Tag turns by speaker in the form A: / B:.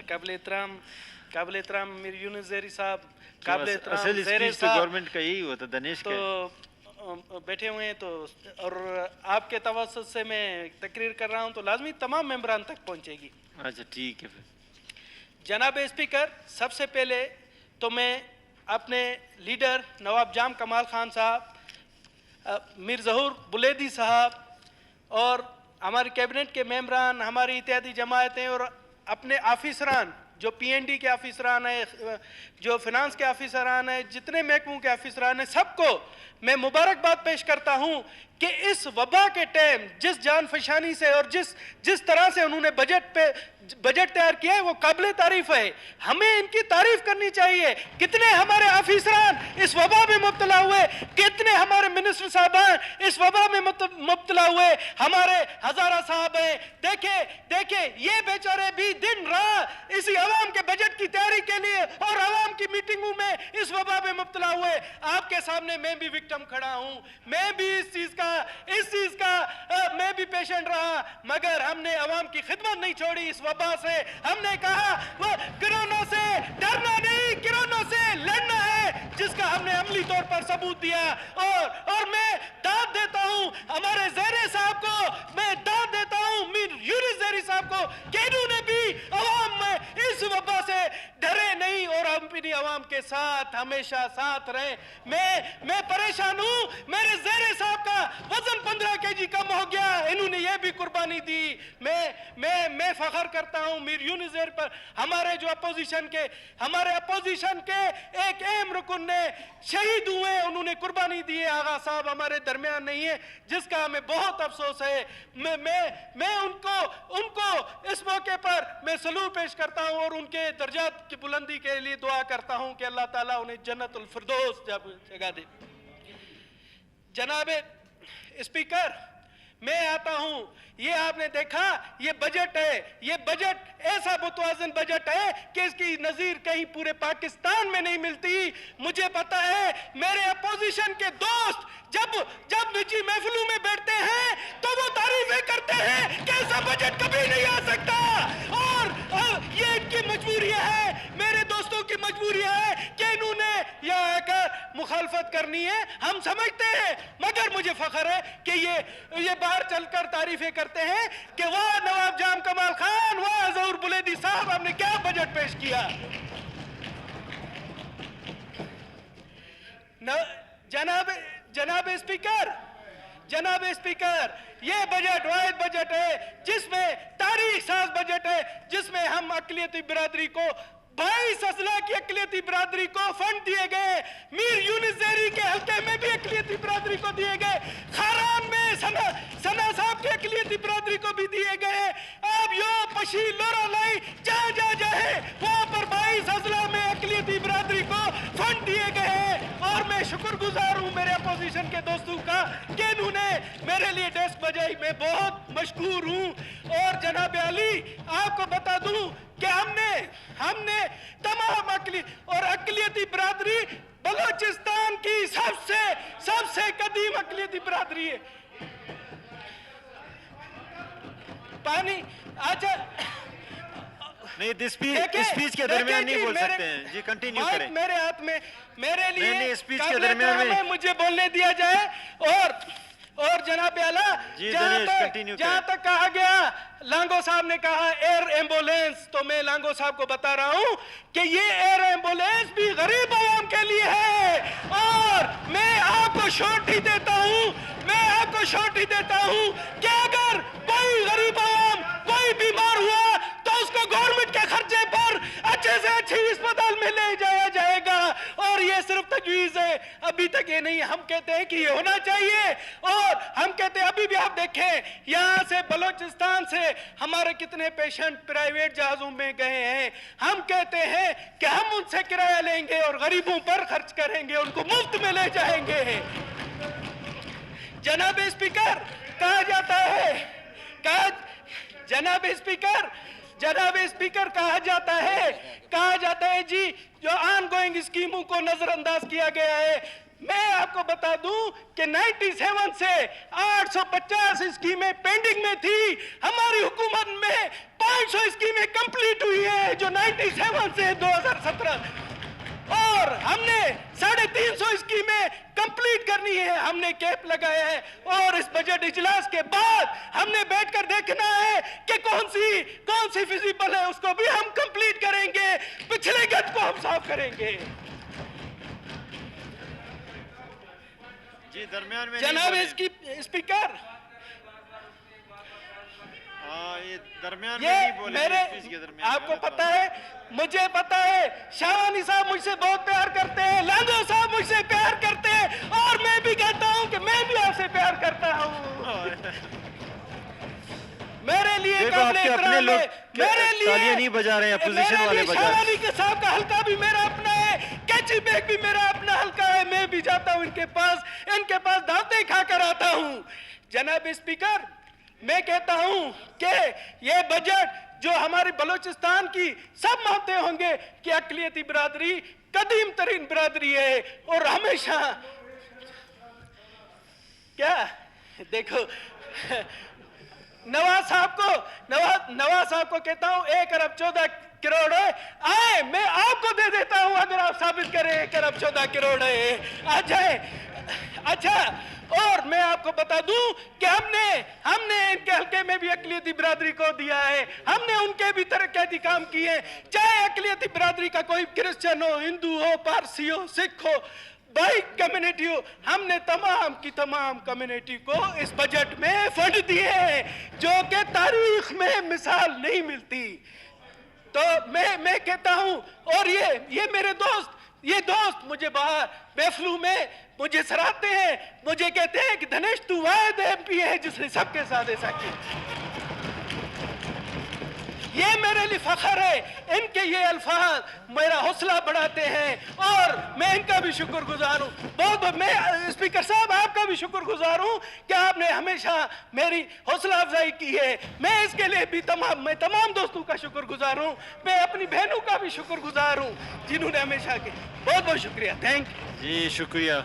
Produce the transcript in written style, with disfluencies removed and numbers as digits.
A: काबिल एहतराम मीर यूनुस ज़ेरी साहब, काबिल एहतराम
B: असल
A: ज़ेरे
B: स्पीच तो
A: साहब
B: गवर्नमेंट का यही होता दनेश का।
A: तो बैठे हुए हैं, तो और आपके तवज्जुह से मैं तकरीर कर रहा हूं तो लाजमी तमाम मेंबरान तक पहुंचेगी।
B: अच्छा ठीक है। फिर
A: जनाब स्पीकर, सबसे पहले तो मैं अपने लीडर नवाब जाम कमाल खान साहब, मीर ज़हूर बुलेदी साहब और हमारी कैबिनेट के मेंबरान, हमारी इत्तेहादी जमायतें और अपने ऑफिसरान जो PND के ऑफिसरान हैं, जो फिनांस के ऑफिसरान हैं, जितने महकमों के ऑफिसरान हैं, सबको मैं मुबारकबाद पेश करता हूं कि इस वबा के टाइम जिस जान फशानी से और जिस तरह से उन्होंने बजट तैयार किया है वो काबिल तारीफ है। हमें इनकी तारीफ करनी चाहिए। कितने हमारे ऑफिसरान इस वबा में मुब्तला हुए, कितने हमारे मिनिस्टर साहबान इस वबा में मुब्तला हुए, हमारे हजारा साहब हैं। देखे ये बेचारे भी दिन रात इसी अवाम के बजट की तैयारी के लिए और अवाम की मीटिंगों में इस वबा में मुब्तला हुए। आपके सामने मैं भी विक्टिम खड़ा हूं, मैं भी इस चीज का मैं भी पेशेंट रहा, मगर हमने अवाम की खिदमत नहीं छोड़ी। इस वबा से हमने कहा वो कोरोना से डरना नहीं, कोरोना से लड़ना है, जिसका हमने अमली तौर पर सबूत दिया। और मैं दाद देता हूं हमारे ज़ेरे साहब को, मैं दाद देता हूं मीर यूनुस ज़ेरी साहब को कि इन्होंने भी अवाम में इस वबा से डरे नहीं और हम अपनी अवाम के साथ हमेशा साथ रहे। मैं परेशान हूं, मेरे ज़ेरे साहब का वजन 15 kg कम हो गया, इन्होंने ये भी कुर्बानी दी। मैं फख्र करता हूं मीर यूनुस ज़ेरी पर। हमारे अपोजिशन के एक अहम रुकन ने शहीद हुए, उन्होंने कुर्बानी दी है। आगा साहब हमारे दरमियान नहीं है, जिसका हमें बहुत अफसोस है। मैं उनको इस मौके पर मैं सलूट पेश करता हूं और उनके दर्जात की बुलंदी के लिए दुआ करता हूं कि अल्लाह ताला उन्हें जन्नतुल फिरदौस जगह दे। जनाब स्पीकर, मैं आता हूं, ये आपने देखा ये बजट है, ये बजट ऐसा मुतवाज़िन बजट है कि इसकी नज़ीर कहीं पूरे पाकिस्तान में नहीं मिलती। मुझे पता है मेरे अपोजिशन के दोस्त जब निजी महफिलों में बैठते हैं तो वो तारीफें करते हैं कि ऐसा बजट कभी नहीं आ सकता, और ये इनकी मजबूरियां है, मेरे दोस्तों की मजबूरियां है कि इन्होंने यहाँ आकर मुखालफत करनी है। हम समझते हैं, मगर मुझे फख्र है कि ये बाहर चलकर तारीफें करते हैं कि वाह नवाब जाम कमाल खान, वाह ज़हूर बुलेदी साहब, आपने क्या बजट पेश किया। जनाब स्पीकर, ये बजट वाहिद बजट है जिसमें तारीख साज बजट है, जिसमें हम अक़लियती बिरादरी को 22 अजला की अक़लियती बिरादरी को फंड दिए गए। मीर यूनुस ज़ेरी के हल्के में भी अक़लियती बिरादरी को दिए गए, खारान में सना साहब की अक़लियती बिरादरी को भी दिए गए। अब यो पशी लोरा लाई जहाँ जाए वहां पर 22 अजला में अक़लियती बिरादरी को फंड दिए गए हैं। और मैं शुक्रगुजार हूं मेरे अपोजिशन के दोस्तों का कि इन्होंने मेरे लिए डेस्क बजाई, मैं बहुत मशकूर हूं। और जनाब अली, आपको बता दूं कि हमने तमाम अक़लियती बिरादरी बलोचिस्तान की सबसे कदीम अक़लियती बिरादरी है। पानी अच्छा
B: नहीं, स्पीच के दरमियान नहीं बोल सकते हैं जी, कंटिन्यू करें।
A: मेरे हाथ में, मेरे लिए
B: स्पीच के दरमियान में
A: मुझे बोलने दिया जाए। और जनाब आला, जहां तक कहा गया, लांगो साहब ने कहा एयर एम्बुलेंस, तो मैं लांगो साहब को बता रहा हूं कि ये एयर एम्बुलेंस भी गरीब आवाम के लिए है। और मैं आपको श्योरिटी देता हूं कि अगर कोई गरीब आवाम कोई बीमार हुआ तो उसको गवर्नमेंट के खर्चे पर अच्छे से अच्छी अस्पताल में ले जाया जाएगा। और ये सिर्फ तजवीज़ है, अभी तक ये नहीं, हम कहते हैं कि ये होना चाहिए। और हम कहते हैं, अभी भी आप देखें यहाँ से बलोचिस्तान से हमारे कितने पेशेंट प्राइवेट जहाजों में गए हैं। हम कहते हैं कि हम उनसे किराया लेंगे और गरीबों पर खर्च करेंगे, उनको मुफ्त में ले जाएंगे। जनाब स्पीकर, कहा जाता है कहा जाता है जी, जो ऑन गोइंग स्कीमों को नजरअंदाज किया गया है, मैं आपको बता दूं कि 97 से 850 स्कीमें पेंडिंग में थी, हमारी हुकूमत में 500 स्कीमें कंप्लीट हुई है जो 97 से 2017, और हमने 350 स्कीमें कंप्लीट करनी है, हमने कैप लगाया है। और इस बजट इजलास के बाद हमने बैठकर देखना है कि कौन सी फिजिबल है, उसको भी हम कंप्लीट करेंगे, पिछले गत को हम साफ करेंगे।
B: जी दरमियान में
A: जनाब इसकी स्पीकर,
B: ये दरमियान में
A: ये
B: नहीं बोले
A: मेरे,
B: स्पीच के दरमियान
A: आपको पता है, मुझे पता है, शाहवानी साहब मुझसे बहुत प्यार करते हैं, लांगो साहब मुझसे प्यार करते हैं, और मैं भी कहता हूं कि मैं भी आपसे प्यार करता हूं। मेरे लिए
B: देखो आपके अपने लोग
A: मेरे लिए
B: तालियां नहीं बजा रहे हैं, अपोजिशन वाले बजा रहे हैं।
A: शाहवानी के साहब का हल्का भी मेरा अपना है, कैची बैग भी मेरा अपना हल्का है, मैं भी जाता हूं इनके पास दावतें खाकर आता हूं। जनाब स्पीकर, मैं कहता हूं कि ये बजट जो हमारी बलूचिस्तान की, सब मानते होंगे कि अक़लियती बिरादरी कदीम तरीन बिरादरी है, और हमेशा क्या देखो, नवाज साहब को कहता हूं 1 अरब 14 करोड़ है, आए मैं आपको दे देता हूं अगर आप साबित करें 1 अरब 14 करोड़ है, आ जाए। अच्छा, और मैं आपको बता दूं कि हमने इनके हल्के में भी अक़लियती बिरादरी को दिया है, हमने उनके भी तरक्याती काम किए हैं, चाहे अक़लियती बिरादरी का कोई क्रिश्चियन हो, हिंदू हो, पारसी हो, सिख हो, भाई कम्युनिटी हो, हमने तमाम की तमाम कम्युनिटी को इस बजट में फंड दिए हैं जो कि तारीख में मिसाल नहीं मिलती। तो मैं कहता हूं, और ये मेरे दोस्त मुझे बाहर बेफलू में मुझे सराहते हैं, मुझे कहते हैं कि धनेश तू वाहिद MP है जिसने सबके साथ ऐसा किया। ये मेरे लिए फख्र है, इनके ये अल्फाज मेरा हौसला बढ़ाते हैं, और मैं इनका भी शुक्रगुजार हूँ। बहुत मैं स्पीकर साहब आपका भी शुक्रगुजार हूँ कि आपने हमेशा मेरी हौसला अफजाई की है। मैं इसके लिए भी मैं तमाम दोस्तों का शुक्रगुजार हूँ, मैं अपनी बहनों का भी शुक्रगुजार हूँ जिन्होंने हमेशा के। बहुत बहुत शुक्रिया, थैंक यू।
B: जी शुक्रिया।